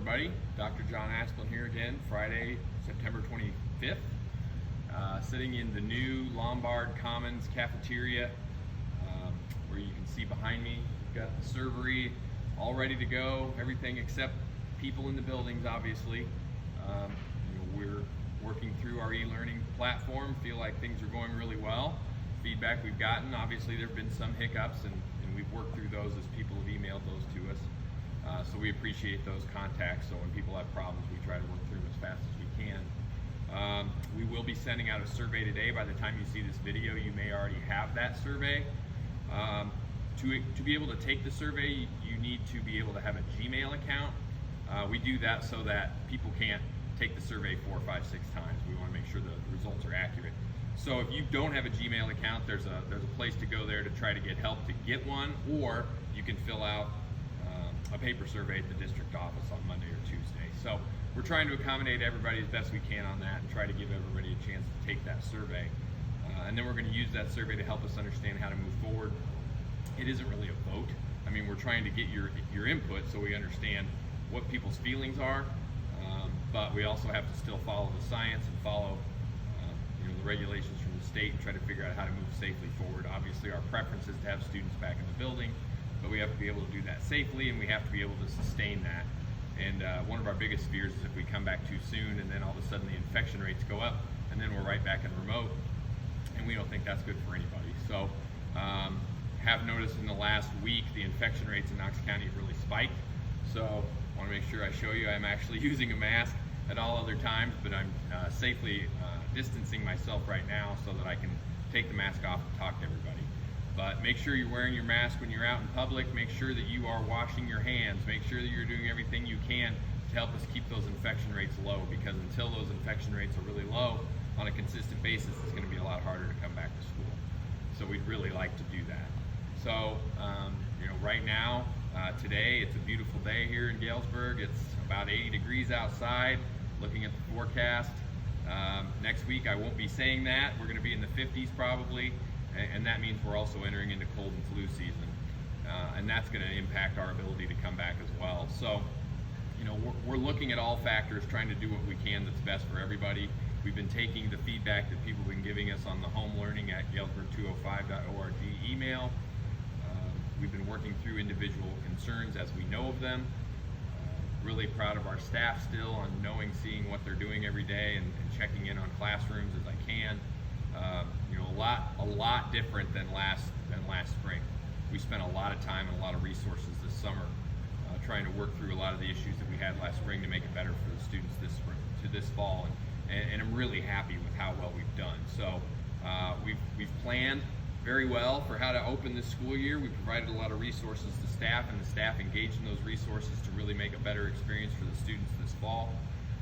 everybody. Dr. John Asplund here again, Friday, September 25th. Sitting in the new Lombard Commons cafeteria, where you can see behind me, we've got the servery all ready to go, everything except people in the buildings, obviously. We're working through our e-learning platform, feel like things are going really well. Feedback we've gotten, obviously there have been some hiccups, and we've worked through those as people have emailed those to us. So we appreciate those contacts. So when people have problems, we try to work through them as fast as we can. We will be sending out a survey today. By the time you see this video, you may already have that survey. To be able to take the survey, you need to be able to have a Gmail account. We do that so that people can't take the survey 4, 5, 6 times. We want to make sure the results are accurate. So if you don't have a Gmail account, there's a place to go there to try to get help to get one, or you can fill out a paper survey at the district office on Monday or Tuesday. So we're trying to accommodate everybody as best we can on that and try to give everybody a chance to take that survey. And then we're going to use that survey to help us understand how to move forward. It isn't really a vote. I mean, we're trying to get your input so we understand what people's feelings are, but we also have to still follow the science and follow the regulations from the state and try to figure out how to move safely forward. Obviously, our preference is to have students back in the building, but we have to be able to do that safely, and we have to be able to sustain that. And one of our biggest fears is if we come back too soon and then all of a sudden the infection rates go up and then we're right back in remote, and we don't think that's good for anybody. So have noticed in the last week the infection rates in Knox County have really spiked. So I want to make sure I show you I'm actually using a mask at all other times, but I'm safely distancing myself right now so that I can take the mask off and talk to everybody. But make sure you're wearing your mask when you're out in public. Make sure that you are washing your hands. Make sure that you're doing everything you can to help us keep those infection rates low, because until those infection rates are really low on a consistent basis, it's going to be a lot harder to come back to school. So we'd really like to do that. So right now, today, it's a beautiful day here in Galesburg. It's about 80 degrees outside. Looking at the forecast, next week I won't be saying that. We're going to be in the 50s probably, and that means we're also entering into cold and flu season, and that's going to impact our ability to come back as well. So, we're looking at all factors, trying to do what we can that's best for everybody. We've been taking the feedback that people have been giving us on the home learning at galesburg205.org email. We've been working through individual concerns as we know of them. Really proud of our staff still on seeing what they're doing every day and checking in on classrooms as I can. A lot different than last spring. We spent a lot of time and a lot of resources this summer trying to work through a lot of the issues that we had last spring to make it better for the students this spring to this fall, and I'm really happy with how well we've done. So we've planned very well for how to open this school year. We provided a lot of resources to staff, and the staff engaged in those resources to really make a better experience for the students this fall.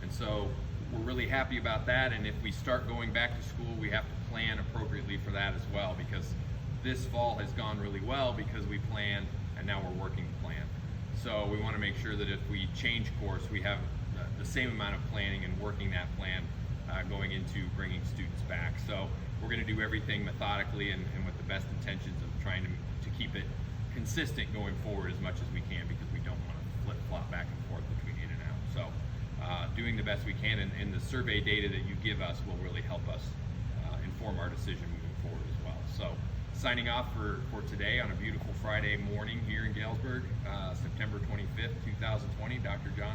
And so we're really happy about that, and if we start going back to school, we have to plan appropriately for that as well, because this fall has gone really well because we planned and now we're working the plan. So we want to make sure that if we change course, we have the same amount of planning and working that plan going into bringing students back. So we're going to do everything methodically and with the best intentions of trying to keep it consistent going forward as much as we can, because we don't want to flip-flop back and forth between in and out. So doing the best we can, and the survey data that you give us will really help us inform our decision moving forward as well. So signing off for today on a beautiful Friday morning here in Galesburg, September 25th, 2020, Dr. John